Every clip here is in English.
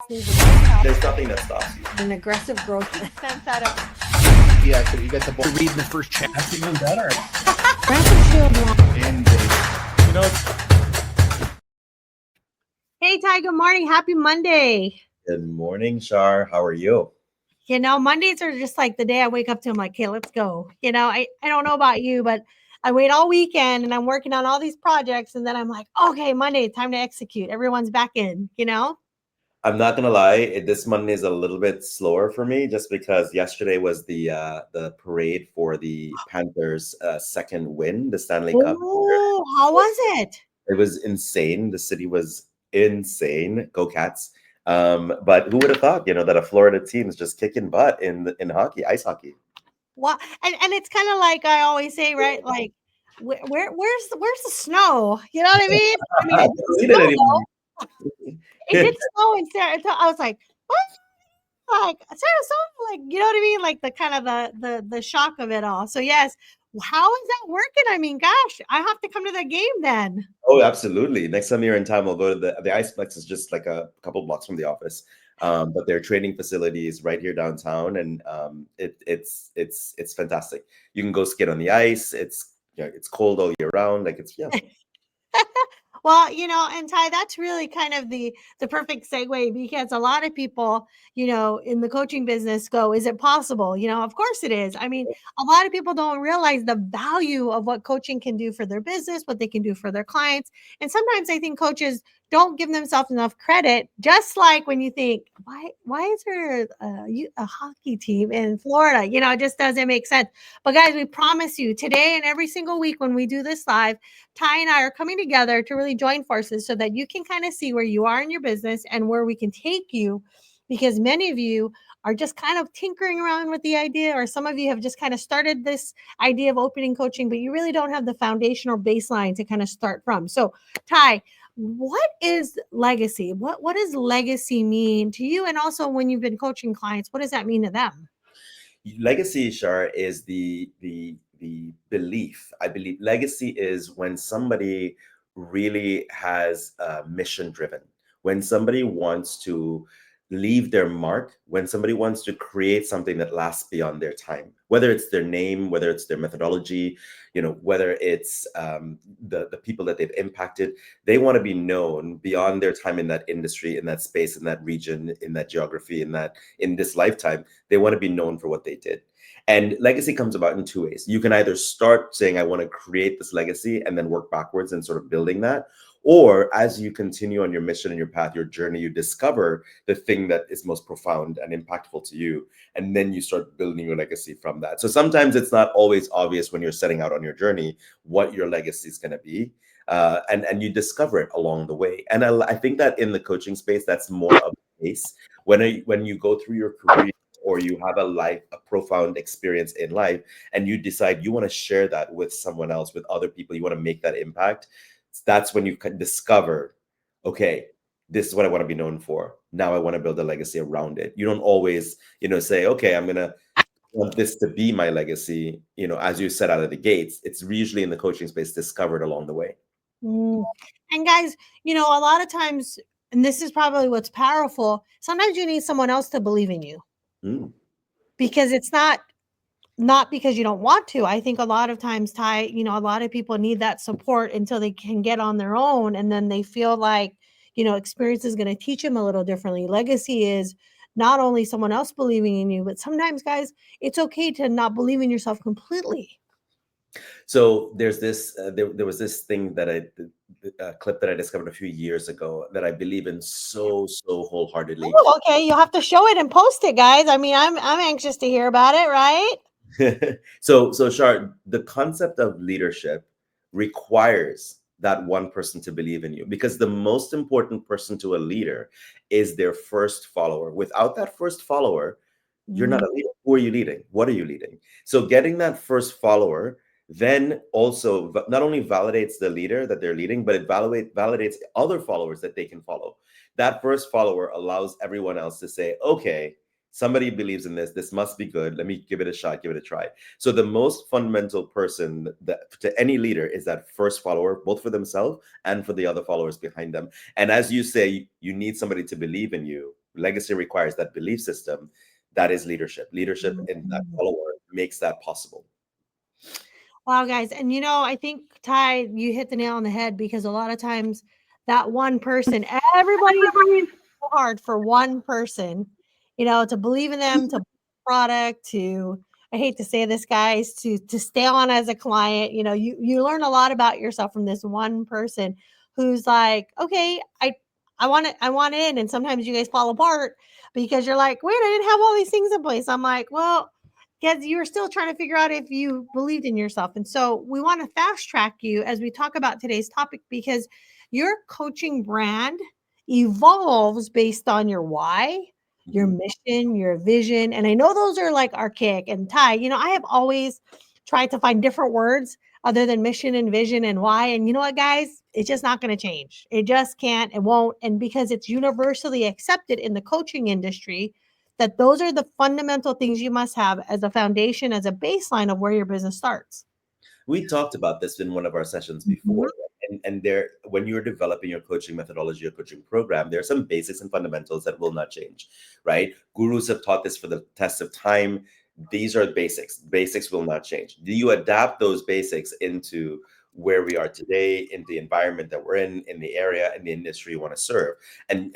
There's nothing that stops you. An aggressive growth sense out of You actually, you get the ball. Read the first chat. That's even better. And You know, Hey Ty, good morning. Happy Monday. Good morning, Shar. How are you? You know, Mondays are just like the day I wake up to. I'm like, okay, let's go. You know, I don't know about you, but I wait all weekend and I'm working on all these projects. And then I'm like, okay, Monday, time to execute. Everyone's back in, you know? I'm not gonna lie, this Monday is a little bit slower for me just because yesterday was the parade for the Panthers' second win, the Stanley Cup. Oh, how was it? It was insane. The city was insane. Go Cats! But who would have thought, that a Florida team is just kicking butt in hockey, ice hockey? Well, and it's kind of like I always say, right? Like, where's the snow? You know what I mean? I mean, I it don't did need it snow anymore. though. It did snow in Saratoga. I was like, what? Like Sarasota, like you know what I mean? Like the kind of the shock of it all. So yes, how is that working? I mean, gosh, I have to come to that game then. Oh, absolutely. Next time you're in town, we'll go to the Iceplex is just like a couple blocks from the office. But their training facility is right here downtown, and it's fantastic. You can go skate on the ice. It's cold all year round. Like it's Well, you know, and Ty, that's really kind of the perfect segue because a lot of people, you know, in the coaching business go, is it possible? You know, of course it is. I mean, a lot of people don't realize the value of what coaching can do for their business, what they can do for their clients. And sometimes I think coaches don't give themselves enough credit. Just like when you think, why is there a hockey team in Florida? You know, it just doesn't make sense. But guys, we promise you today and every single week when we do this live, Ty and I are coming together to really join forces so that you can kind of see where you are in your business and where we can take you. Because many of you are just kind of tinkering around with the idea, or some of you have just kind of started this idea of opening coaching, but you really don't have the foundation or baseline to kind of start from. So, Ty, what is legacy? What does legacy mean to you? And also, when you've been coaching clients, what does that mean to them? legacy, Shar, is the belief. I believe legacy is when somebody really has mission driven, when somebody wants to leave their mark, when somebody wants to create something that lasts beyond their time, whether it's their name, whether it's their methodology, whether it's the people that they've impacted. They want to be known beyond their time in that industry, in that space, in that region, in that geography, in this lifetime. They want to be known for what they did. And legacy comes about in two ways. You can either start saying, I want to create this legacy, and then work backwards and sort of building that. Or as you continue on your mission and your path, your journey, you discover the thing that is most profound and impactful to you. And then you start building your legacy from that. So sometimes it's not always obvious when you're setting out on your journey what your legacy is going to be. And you discover it along the way. And I think that in the coaching space, that's more of the case. When you go through your career, or you have a profound experience in life, and you decide you want to share that with someone else, with other people, you want to make that impact, that's when you can discover, okay, this is what I want to be known for. Now I want to build a legacy around it. You don't always, say, okay, I'm going to want this to be my legacy, as you set out of the gates. It's usually in the coaching space discovered along the way. Mm. And guys, you know, a lot of times, and this is probably what's powerful, sometimes you need someone else to believe in you Mm. because it's not because you don't want to. I think a lot of times, Ty, you know, a lot of people need that support until they can get on their own. And then they feel like, you know, experience is going to teach them a little differently. Legacy is not only someone else believing in you, but sometimes, guys, it's okay to not believe in yourself completely. So there's this, there was this thing that clip that I discovered a few years ago that I believe in so wholeheartedly. Oh, okay. You'll have to show it and post it, guys. I mean, I'm anxious to hear about it, right? So Shar, the concept of leadership requires that one person to believe in you, because the most important person to a leader is their first follower. Without that first follower, you're not a leader. Who are you leading? What are you leading? So getting that first follower then also not only validates the leader that they're leading, but it validates other followers that they can follow. That first follower allows everyone else to say, okay, somebody believes in this. This must be good. Let me give it a shot, give it a try. So the most fundamental person to any leader is that first follower, both for themselves and for the other followers behind them. And as you say, you need somebody to believe in you. legacy requires that belief system. That is leadership. Leadership in that follower makes that possible. Wow, guys. And I think Ty, you hit the nail on the head, because a lot of times that one person, everybody is working so hard for one person, to believe in them, to product, to, I hate to say this, guys, to stay on as a client. You learn a lot about yourself from this one person who's like, okay, I want in. And sometimes you guys fall apart because you're like, wait, I didn't have all these things in place. I'm like, well, because you were still trying to figure out if you believed in yourself. And so we want to fast track you as we talk about today's topic, because your coaching brand evolves based on your why, your mission, your vision. And I know those are like archaic. And Ty, I have always tried to find different words other than mission and vision and why. And you know what, guys? It's just not going to change. It just can't, it won't. And because it's universally accepted in the coaching industry, that those are the fundamental things you must have as a foundation, as a baseline of where your business starts. We talked about this in one of our sessions before. And there, when you're developing your coaching methodology or coaching program, there are some basics and fundamentals that will not change, right? Gurus have taught this for the test of time. These are basics. Basics will not change. Do you adapt those basics into where we are today, in the environment that we're in the area, in the industry you want to serve, and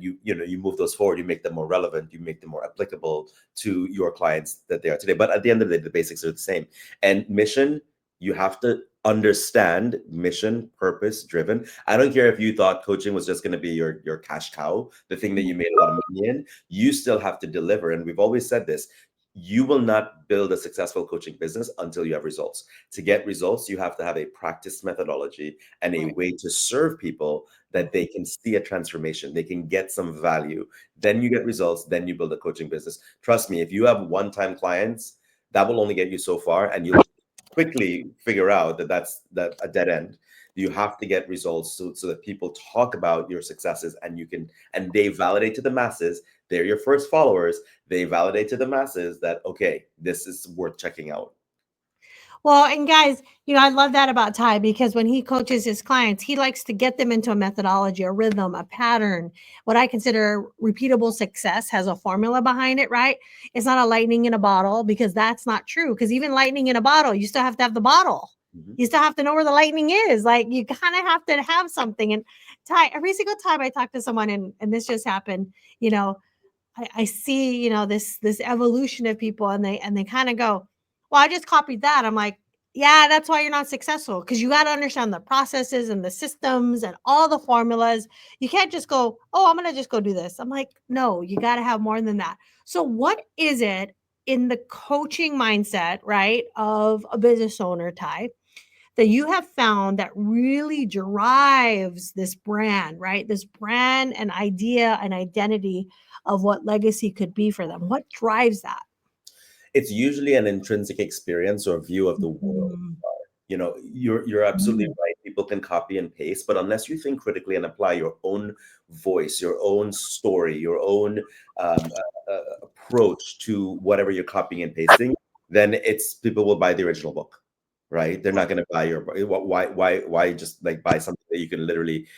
you move those forward, you make them more relevant, you make them more applicable to your clients that they are today. But at the end of the day, the basics are the same. And mission, you have to understand mission, purpose driven. I don't care if you thought coaching was just going to be your cash cow, the thing that you made a lot of money in. You still have to deliver. And we've always said this: you will not build a successful coaching business until you have results. To get results, you have to have a practice methodology and a way to serve people that they can see a transformation, they can get some value. Then you get results, then you build a coaching business. Trust me, if you have one-time clients, that will only get you so far, and you'll quickly figure out that that's a dead end. You have to get results so that people talk about your successes, and they validate to the masses. They're your first followers. They validate to the masses that, okay, this is worth checking out. Well, and guys, I love that about Ty, because when he coaches his clients, he likes to get them into a methodology, a rhythm, a pattern. What I consider repeatable success has a formula behind it, right? It's not a lightning in a bottle, because that's not true. Because even lightning in a bottle, you still have to have the bottle. You still have to know where the lightning is. Like, you kind of have to have something. And Ty, every single time I talk to someone, and this just happened, I see, this evolution of people, and they kind of go, well, I just copied that. I'm like, yeah, that's why you're not successful, because you got to understand the processes and the systems and all the formulas. You can't just go, oh, I'm going to just go do this. I'm like, no, you got to have more than that. So what is it in the coaching mindset, right, of a business owner, Ty, that you have found that really drives this brand, right? This brand and idea and identity of what legacy could be for them? What drives that? It's usually an intrinsic experience or view of the world. You're absolutely right. People can copy and paste, but unless you think critically and apply your own voice, your own story, your own approach to whatever you're copying and pasting, then people will buy the original book, right? They're not going to buy your why just like buy something that you can literally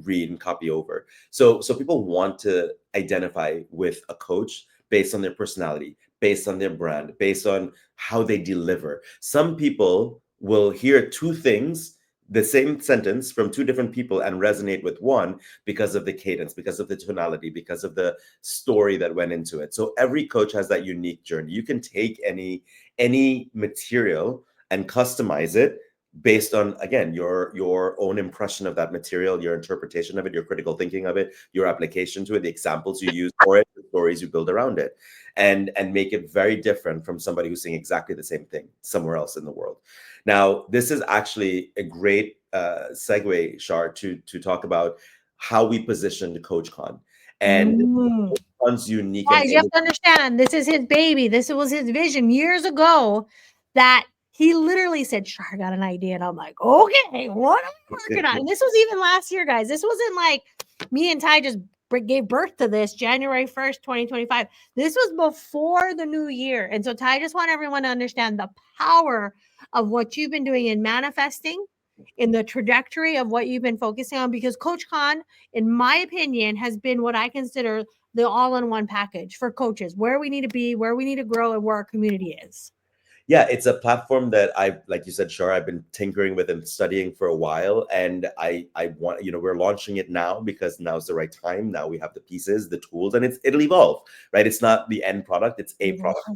read and copy over. So people want to identify with a coach based on their personality, based on their brand, based on how they deliver. Some people will hear two things, the same sentence from two different people, and resonate with one because of the cadence, because of the tonality, because of the story that went into it. So every coach has that unique journey. You can take any material and customize it based on, again, your own impression of that material, your interpretation of it, your critical thinking of it, your application to it, the examples you use for it, the stories you build around it, and make it very different from somebody who's saying exactly the same thing somewhere else in the world. Now, this is actually a great segue, Shar, to talk about how we positioned CoachCon and CoachCon's unique. Guys, you have to understand, this is his baby. This was his vision years ago, that he literally said, sure, I got an idea. And I'm like, okay, what am I working on? And this was even last year, guys. This wasn't like me and Ty just gave birth to this January 1st, 2025. This was before the new year. And so Ty, just want everyone to understand the power of what you've been doing in manifesting, in the trajectory of what you've been focusing on? Because CoachCon, in my opinion, has been what I consider the all-in-one package for coaches, where we need to be, where we need to grow, and where our community is. Yeah, it's a platform that like you said, Shar, I've been tinkering with and studying for a while. And I want, we're launching it now because now's the right time. Now we have the pieces, the tools, and it'll evolve, right? It's not the end product, it's a product.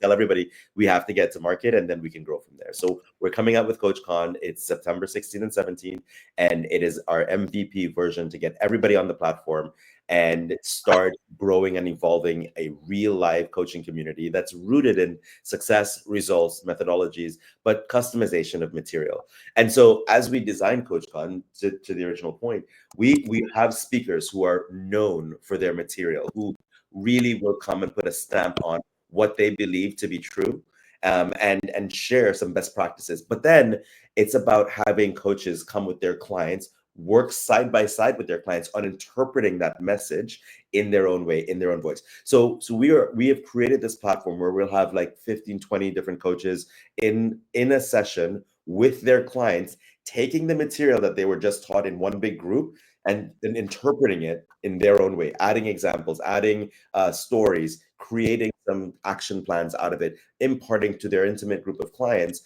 Tell everybody we have to get to market, and then we can grow from there. So we're coming out with CoachCon. It's September 16th and 17th, and it is our MVP version to get everybody on the platform and start growing and evolving a real live coaching community that's rooted in success, results, methodologies, but customization of material. And so as we design CoachCon, to the original point, we have speakers who are known for their material, who really will come and put a stamp on what they believe to be true, and share some best practices. But then it's about having coaches come with their clients, work side by side with their clients on interpreting that message in their own way, in their own voice. So we have created this platform where we'll have like 15, 20 different coaches in a session with their clients, taking the material that they were just taught in one big group and then interpreting it in their own way, adding examples, adding stories, creating some action plans out of it, imparting to their intimate group of clients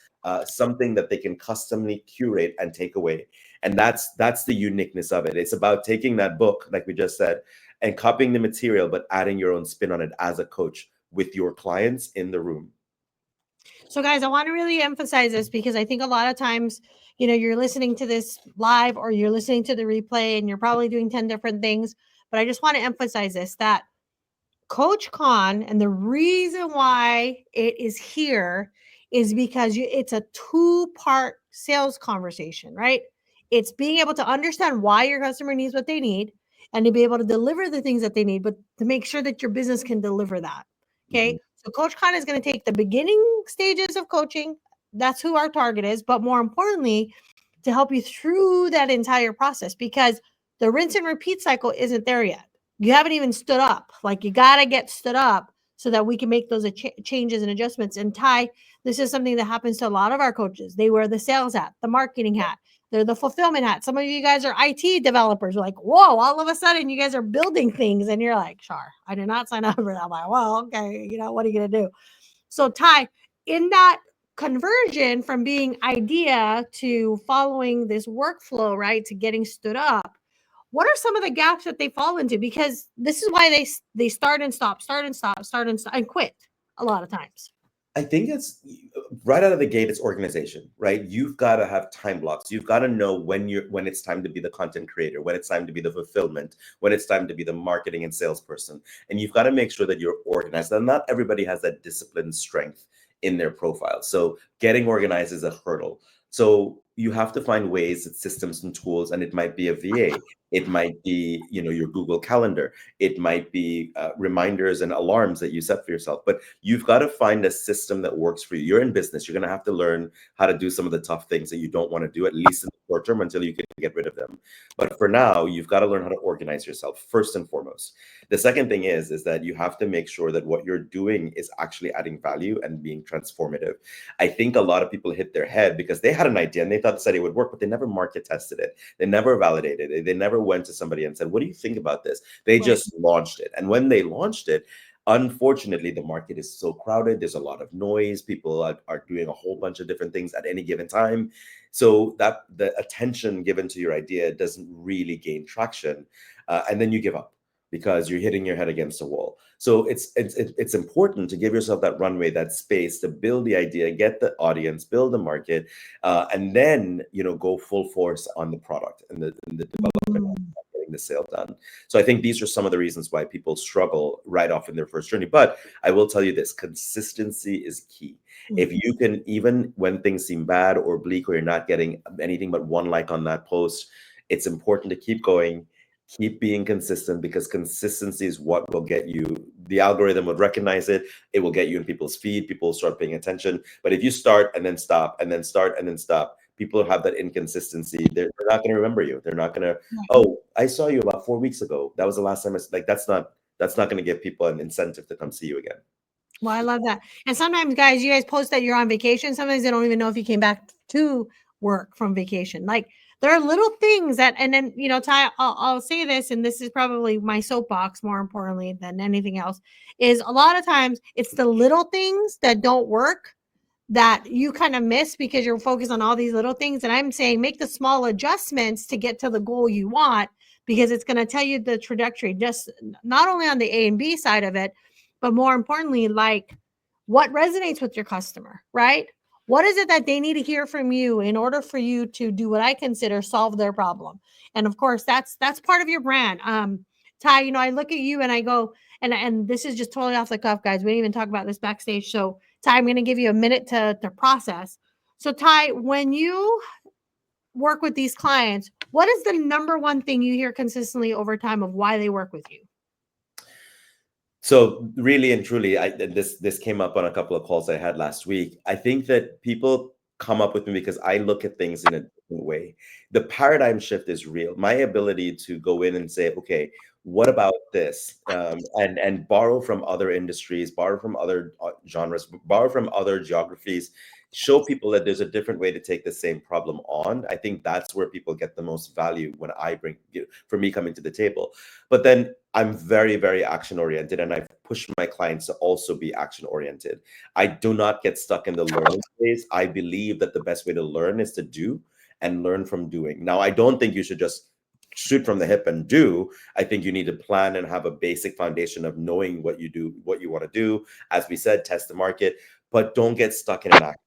something that they can customly curate and take away. And that's the uniqueness of it. It's about taking that book, like we just said, and copying the material, but adding your own spin on it as a coach with your clients in the room. So guys, I want to really emphasize this because I think a lot of times, you're listening to this live or you're listening to the replay and you're probably doing 10 different things. But I just want to emphasize this, that CoachCon, and the reason why it is here is because it's a two-part sales conversation, right? It's being able to understand why your customer needs what they need and to be able to deliver the things that they need, but to make sure that your business can deliver that. Okay. Mhm. So CoachCon is going to take the beginning stages of coaching. That's who our target is. But more importantly, to help you through that entire process, because the rinse and repeat cycle isn't there yet. You haven't even stood up. Like, you got to get stood up so that we can make those changes and adjustments. And Ty, this is something that happens to a lot of our coaches. They wear the sales hat, the marketing hat, they're the fulfillment hat. Some of you guys are IT developers. You're like, whoa, all of a sudden you guys are building things. And you're like, Shar, I did not sign up for that. I'm like, well, okay, what are you going to do? So Ty, in that conversion from being idea to following this workflow, right, to getting stood up, what are some of the gaps that they fall into? Because this is why they start and stop, and quit a lot of times. I think it's right out of the gate, it's organization, right? You've got to have time blocks. You've got to know when it's time to be the content creator, when it's time to be the fulfillment, when it's time to be the marketing and salesperson. And you've got to make sure that you're organized. And not everybody has that discipline strength in their profile. So getting organized is a hurdle. So you have to find ways, systems and tools, and it might be a VA. It might be, your Google Calendar. It might be reminders and alarms that you set for yourself. But you've got to find a system that works for you. You're in business. You're going to have to learn how to do some of the tough things that you don't want to do, at least in the short term, until you can get rid of them. But for now, you've got to learn how to organize yourself first and foremost. The second thing is that you have to make sure that what you're doing is actually adding value and being transformative. I think a lot of people hit their head because they had an idea and they thought the study would work, but they never market tested it. They never validated it. They never went to somebody and said, what do you think about this? They just launched it. And when they launched it, unfortunately, the market is so crowded. There's a lot of noise. People are doing a whole bunch of different things at any given time. So that the attention given to your idea doesn't really gain traction. And then you give up because you're hitting your head against a wall. So it's important to give yourself that runway, that space to build the idea, get the audience, build the market, and then go full force on the product and the development, getting the sale done. So I think these are some of the reasons why people struggle right off in their first journey. But I will tell you this: consistency is key. If you can, even when things seem bad or bleak, or you're not getting anything but one like on that post, it's important to keep going. Keep being consistent, because consistency is what will get you. The algorithm would recognize it. It will get you in people's feed. People will start paying attention. But if you start and then stop and then start and then stop, people have that inconsistency. They're not going to remember you. They're not going to, oh, I saw you about 4 weeks ago. That was the last time. That's not going to give people an incentive to come see you again. Well, I love that. And sometimes, guys, you guys post that you're on vacation. Sometimes they don't even know if you came back to work from vacation. Like there are little things that, and then, you know, Ty, I'll say this, and this is probably my soapbox more importantly than anything else, is a lot of times it's the little things that don't work that you kind of miss because you're focused on all these little things. And I'm saying make the small adjustments to get to the goal you want, because it's going to tell you the trajectory, just not only on the A and B side of it, but more importantly, like what resonates with your customer, right? What is it that they need to hear from you in order for you to do what I consider solve their problem? And of course, that's part of your brand. Ty, you know, I look at you and I go, and this is just totally off the cuff, guys. We didn't even talk about this backstage. So Ty, I'm going to give you a minute to process. So Ty, when you work with these clients, what is the number one thing you hear consistently over time of why they work with you? So really and truly, this came up on a couple of calls I had last week. I think that people come up with me because I look at things in a different way. The paradigm shift is real. My ability to go in and say, okay, what about this? And borrow from other industries, borrow from other genres, borrow from other geographies, show people that there's a different way to take the same problem on. I think that's where people get the most value when I bring, for me coming to the table. But then I'm very, very action oriented, and I push my clients to also be action oriented. I do not get stuck in the learning phase. I believe that the best way to learn is to do and learn from doing. Now, I don't think you should just shoot from the hip and do. I think you need to plan and have a basic foundation of knowing what you do, what you want to do. As we said, test the market, but don't get stuck in an action.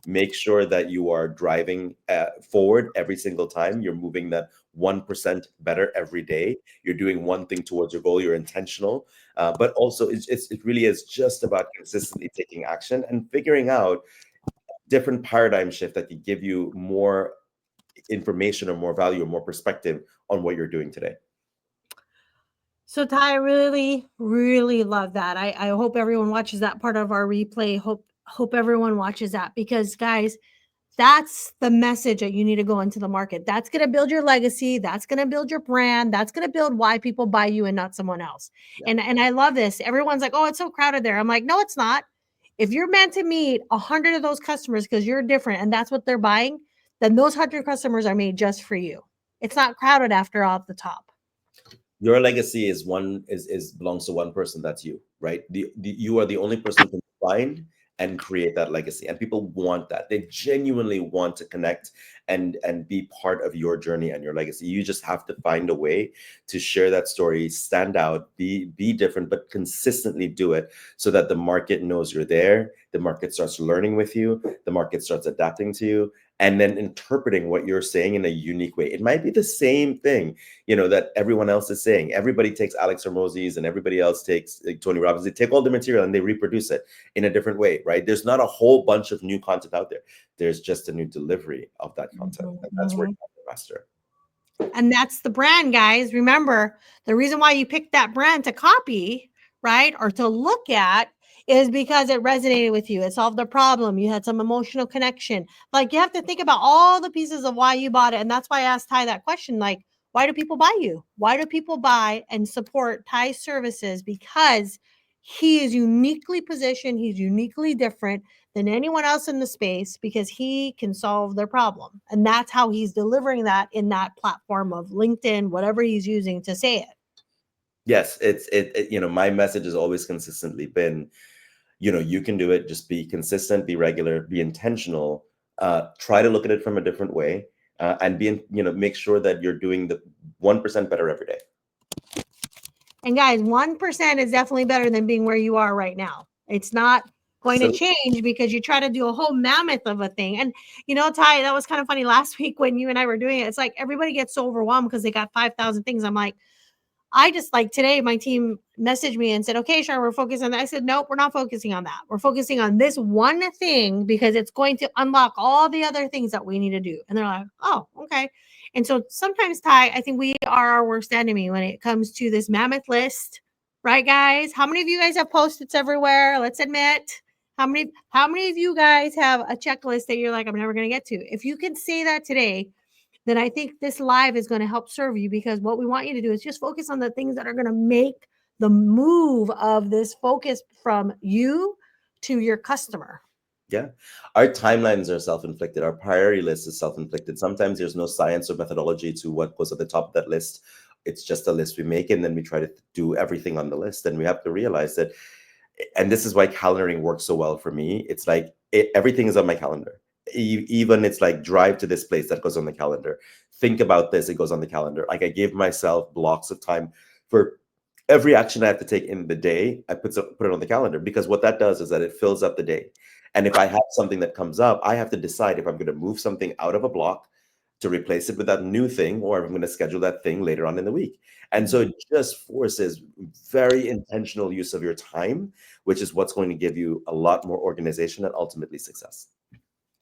Make sure that you are driving forward every single time. You're moving that 1% better every day. You're doing one thing towards your goal. You're intentional, but also it really is just about consistently taking action and figuring out different paradigm shift that can give you more information or more value or more perspective on what you're doing today. So Ty, I really, really love that. I hope everyone watches that part of our replay. Hope everyone watches that, because guys, that's the message that you need to go into the market. That's going to build your legacy. That's going to build your brand. That's going to build why people buy you and not someone else. Yeah. And I love this. Everyone's like, oh, it's so crowded there. I'm like, no, it's not. If you're meant to meet 100 of those customers because you're different and that's what they're buying, then those 100 customers are made just for you. It's not crowded after all at the top. Your legacy is belongs to one person. That's you, right? You are the only person who can find and create that legacy, and people want that. They genuinely want to connect and be part of your journey and your legacy. You just have to find a way to share that story, stand out, be different, but consistently do it so that the market knows you're there. The market starts learning with you. The market starts adapting to you, and then interpreting what you're saying in a unique way. It might be the same thing, that everyone else is saying. Everybody takes Alex Hormozi's and everybody else takes Tony Robbins. They take all the material and they reproduce it in a different way, right? There's not a whole bunch of new content out there. There's just a new delivery of that content. And that's where you have to master. And that's the brand, guys. Remember, the reason why you picked that brand to copy, right, or to look at, is because it resonated with you. It solved the problem. You had some emotional connection. Like, you have to think about all the pieces of why you bought it. And that's why I asked Ty that question. Like, why do people buy you? Why do people buy and support Ty's services? Because he is uniquely positioned. He's uniquely different than anyone else in the space, because he can solve their problem. And that's how he's delivering that in that platform of LinkedIn, whatever he's using to say it. Yes, my message has always consistently been, you can do it. Just be consistent, be regular, be intentional, try to look at it from a different way, and make sure that you're doing the 1% better every day. And guys, 1% is definitely better than being where you are right now. It's not going to change because you try to do a whole mammoth of a thing. And, Ty, that was kind of funny last week when you and I were doing it. It's like everybody gets so overwhelmed because they got 5,000 things. I'm like, I just, like, today my team messaged me and said, okay, Char, we're focused on that. I said, nope, we're not focusing on that. We're focusing on this one thing because it's going to unlock all the other things that we need to do. And they're like, oh, okay. And so sometimes, Ty, I think we are our worst enemy when it comes to this mammoth list, right, guys? How many of you guys have Post-its everywhere? Let's admit. How many of you guys have a checklist that you're like, I'm never going to get to? If you can say that today, then I think this live is going to help serve you, because what we want you to do is just focus on the things that are going to make the move of this focus from you to your customer. Yeah. Our timelines are self-inflicted. Our priority list is self-inflicted. Sometimes there's no science or methodology to what goes at the top of that list. It's just a list we make, and then we try to do everything on the list. And we have to realize that, and this is why calendaring works so well for me. It's like everything is on my calendar. Even it's like drive to this place, that goes on the calendar. Think about this, it goes on the calendar. Like I give myself blocks of time for every action I have to take in the day. I put it on the calendar, because what that does is that it fills up the day. And if I have something that comes up, I have to decide if I'm going to move something out of a block to replace it with that new thing, or if I'm going to schedule that thing later on in the week. And so it just forces very intentional use of your time, which is what's going to give you a lot more organization and ultimately success.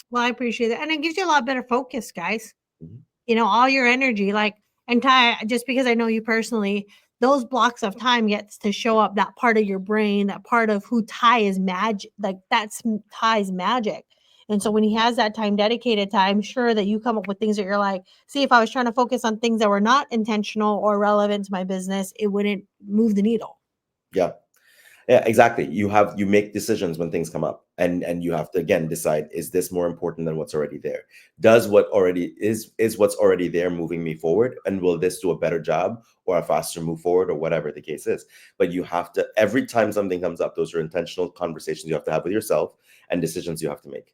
Well, I appreciate that. And it gives you a lot better focus, guys. Mhm. You know, all your energy, like, and Ty, just because I know you personally, those blocks of time gets to show up that part of your brain, that part of who Ty is magic, like that's Ty's magic. And so when he has that time dedicated to, I'm sure that you come up with things that you're like, see, if I was trying to focus on things that were not intentional or relevant to my business, it wouldn't move the needle. Yeah. Yeah, exactly. You make decisions when things come up, and you have to again decide, is this more important than what's already there? Does what already is what's already there moving me forward, and will this do a better job or a faster move forward, or whatever the case is? But you have to, every time something comes up, those are intentional conversations you have to have with yourself and decisions you have to make.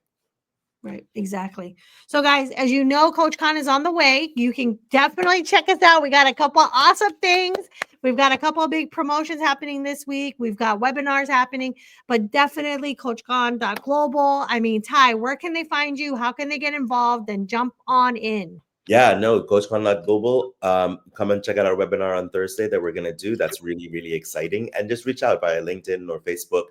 Right, exactly. So, guys, as you know, Coach Con is on the way. You can definitely check us out. We got a couple awesome things. We've got a couple of big promotions happening this week. We've got webinars happening, but definitely CoachCon.global. I mean, Ty, where can they find you? How can they get involved and jump on in? Yeah, no, CoachCon Global. Come and check out our webinar on Thursday that we're going to do. That's really, really exciting. And just reach out via LinkedIn or Facebook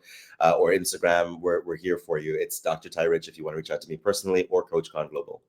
or Instagram. We're here for you. It's Dr. Ty Rich if you want to reach out to me personally, or CoachCon Global.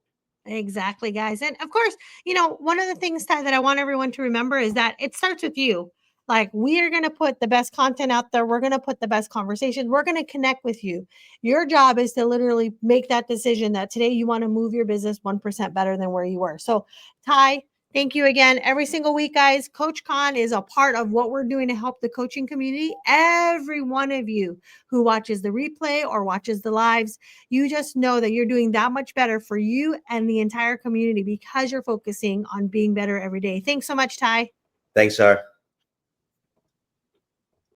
Exactly, guys. And of course, you know, one of the things, Ty, that I want everyone to remember is that it starts with you. Like, we are going to put the best content out there. We're going to put the best conversations. We're going to connect with you. Your job is to literally make that decision that today you want to move your business 1% better than where you were. So, Ty, thank you again. Every single week, guys, Coach Con is a part of what we're doing to help the coaching community. Every one of you who watches the replay or watches the lives, you just know that you're doing that much better for you and the entire community because you're focusing on being better every day. Thanks so much, Ty. Thanks, Shar.